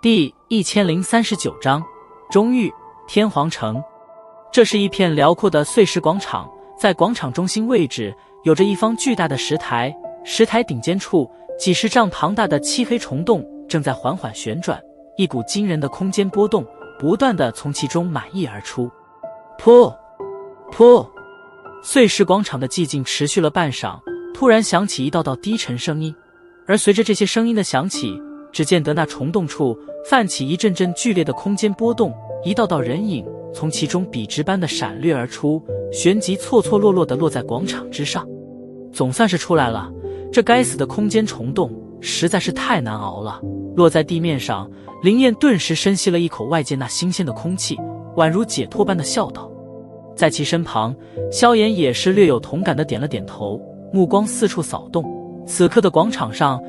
第1039章终狱天皇城。这是一片辽阔的碎石广场，在广场中心位置有着一方巨大的石台，石台顶尖处几十丈庞大的漆黑虫洞正在缓缓旋转，一股惊人的空间波动不断地从其中满溢而出。噗噗，碎石广场的寂静持续了半晌，突然响起一道道低沉声音，而随着这些声音的响起，只见得那虫洞处泛起一阵阵剧烈的空间波动，一道道人影从其中笔直般的闪掠而出，旋即错错落落地落在广场之上。总算是出来了，这该死的空间虫洞实在是太难熬了。落在地面上，林燕顿时深吸了一口外界那新鲜的空气，宛如解脱般的笑道。在其身旁，萧炎也是略有同感的点了点头，目光四处扫动。此刻的广场上